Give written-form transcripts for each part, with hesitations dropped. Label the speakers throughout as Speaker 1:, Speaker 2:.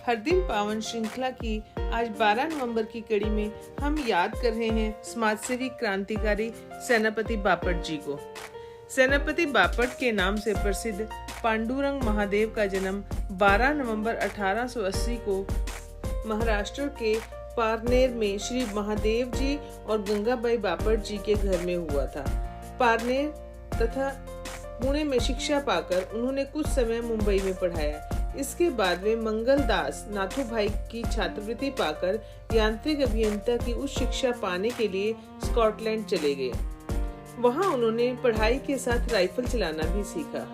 Speaker 1: हर दिन पावन श्रृंखला की आज 12 नवंबर की कड़ी में हम याद कर रहे हैं समाजसेवी क्रांतिकारी सेनापति बापट जी को। सेनापति बापट के नाम से प्रसिद्ध पांडुरंग महादेव का जन्म 12 नवंबर 1880 को महाराष्ट्र के पारनेर में श्री महादेव जी और गंगाबाई बापट जी के घर में हुआ था। पारनेर तथा पुणे में शिक्षा पाकर उन्होंने कुछ समय मुंबई में पढ़ाया। इसके बाद वे मंगल दास नाथूभाई की छात्रवृत्ति पाकर यांत्रिक अभियंता की उच्च शिक्षा पाने के लिए स्कॉटलैंड चले गए। वहां उन्होंने पढ़ाई के साथ राइफल चलाना भी सीखा।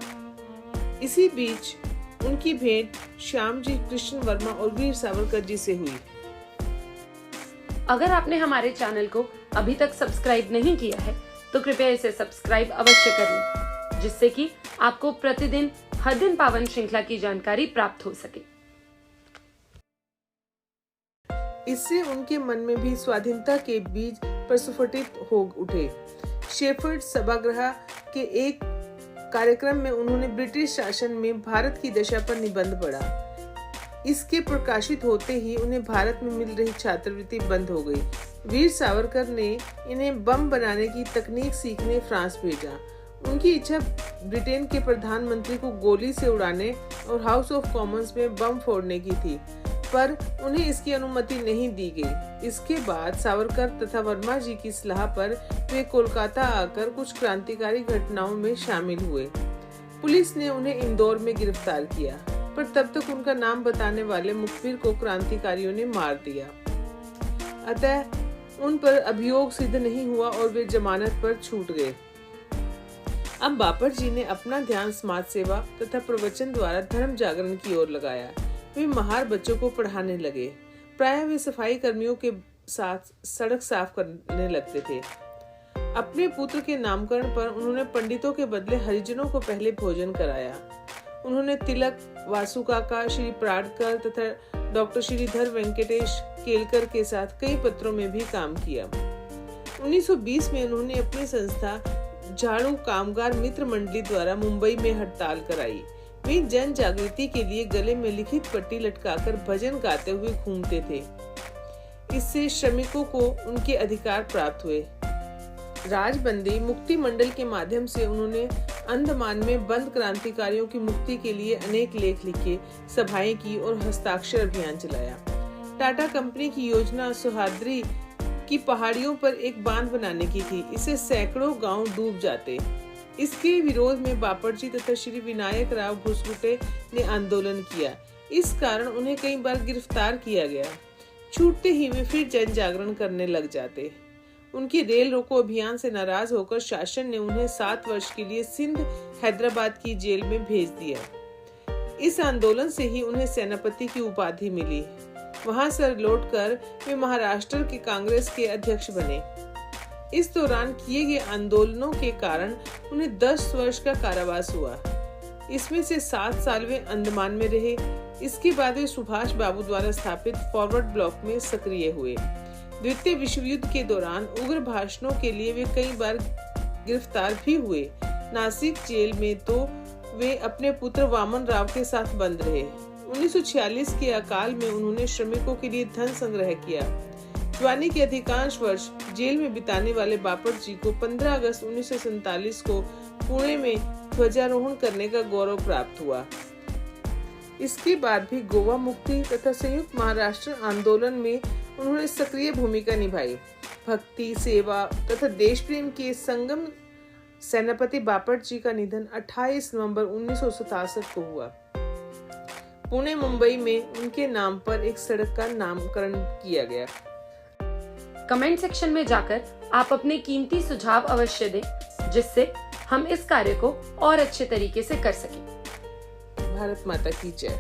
Speaker 1: इसी बीच उनकी भेंट श्यामजी कृष्ण वर्मा और वीर सावरकर जी से हुई।
Speaker 2: अगर आपने हमारे चैनल को अभी तक सब्सक्राइब नहीं किया है तो कृपया इसे सब्सक्राइब अवश्य कर लें, जिससे कि आपको प्रतिदिन हर दिन पावन श्रृंखला की जानकारी प्राप्त हो सके।
Speaker 1: इससे उनके मन में भी स्वाधीनता के बीज प्रस्फुटित हो उठे। शेफर्ड सभागृह के एक कार्यक्रम में उन्होंने ब्रिटिश शासन में भारत की दशा पर निबंध पढ़ा। इसके प्रकाशित होते ही उन्हें भारत में मिल रही छात्रवृत्ति बंद हो गई। वीर सावरकर ने इन्हें बम बनाने की तकनीक सीखने फ्रांस भेजा। उनकी इच्छा ब्रिटेन के प्रधानमंत्री को गोली से उड़ाने और हाउस ऑफ कॉमन्स में बम फोड़ने की थी, पर उन्हें इसकी अनुमति नहीं दी गई। इसके बाद सावरकर तथा वर्मा जी की सलाह पर वे कोलकाता आकर कुछ क्रांतिकारी घटनाओं में शामिल हुए। पुलिस ने उन्हें इंदौर में गिरफ्तार किया, पर तब तक उनका नाम बताने वाले मुखबिर को क्रांतिकारियों ने मार दिया। अतः उन पर अभियोग सिद्ध नहीं हुआ और वे जमानत पर छूट गए। अब बापट जी ने अपना ध्यान समाज सेवा तथा प्रवचन द्वारा धर्म जागरण की ओर लगाया। वे महार बच्चों को पढ़ाने लगे। प्रायः वे सफाई कर्मियों के साथ सड़क साफ करने लगते थे। अपने पुत्र के नामकरण पर उन्होंने पंडितों के बदले हरिजनों को पहले भोजन कराया। उन्होंने तिलक, वासु काका, श्री प्राडकर तथा डॉक्टर श्रीधर वेंकटेश केलकर के साथ कई पत्रों में भी काम किया। 1920 में उन्होंने अपनी संस्था झाड़ू कामगार मित्र मंडली द्वारा मुंबई में हड़ताल कराई। वे जन जागृति के लिए गले में लिखित पट्टी लटकाकर भजन गाते हुए घूमते थे। इससे श्रमिकों को उनके अधिकार प्राप्त हुए। राजबंदी मुक्ति मंडल के माध्यम से उन्होंने अंडमान में बंद क्रांतिकारियों की मुक्ति के लिए अनेक लेख लिखे, सभाएं की और हस्ताक्षर अभियान चलाया। टाटा कंपनी की योजना सह्याद्री की पहाड़ियों पर एक बांध बनाने की थी। इससे सैकड़ों गांव डूब जाते। इसके विरोध में बापट जी तथा श्री विनायक राव घुसरुटे ने आंदोलन किया। इस कारण उन्हें कई बार गिरफ्तार किया गया। छूटते ही वे फिर जन जागरण करने लग जाते। उनकी रेल रोको अभियान से नाराज होकर शासन ने उन्हें 7 वर्ष के लिए सिंध हैदराबाद की जेल में भेज दिया। इस आंदोलन से ही उन्हें सेनापति की उपाधि मिली। वहां से लौटकर वे महाराष्ट्र के कांग्रेस के अध्यक्ष बने। इस दौरान किए गए आंदोलनों के कारण उन्हें 10 वर्ष का कारावास हुआ। इसमें से 7 साल वे अंडमान में रहे। इसके बाद वे सुभाष बाबू द्वारा स्थापित फॉरवर्ड ब्लॉक में सक्रिय हुए। द्वितीय विश्व युद्ध के दौरान उग्र भाषणों के लिए वे कई बार गिरफ्तार भी हुए। नासिक जेल में तो वे अपने पुत्र वामन राव के साथ बंद रहे। 1946 के अकाल में उन्होंने श्रमिकों के लिए धन संग्रह किया। जवानी के अधिकांश वर्ष जेल में बिताने वाले बापट जी को 15 अगस्त 1947 को पुणे में ध्वजारोहण करने का गौरव प्राप्त हुआ। इसके बाद भी गोवा मुक्ति तथा संयुक्त महाराष्ट्र आंदोलन में उन्होंने सक्रिय भूमिका निभाई। भक्ति, सेवा तथा देश प्रेम के संगम सेनापति बापट जी का निधन 28 नवंबर 1967 को हुआ। पुणे मुंबई में उनके नाम पर एक सड़क का नामकरण किया गया।
Speaker 2: कमेंट सेक्शन में जाकर आप अपने कीमती सुझाव अवश्य दें, जिससे हम इस कार्य को और अच्छे तरीके से कर सकें।
Speaker 1: भारत माता की जय।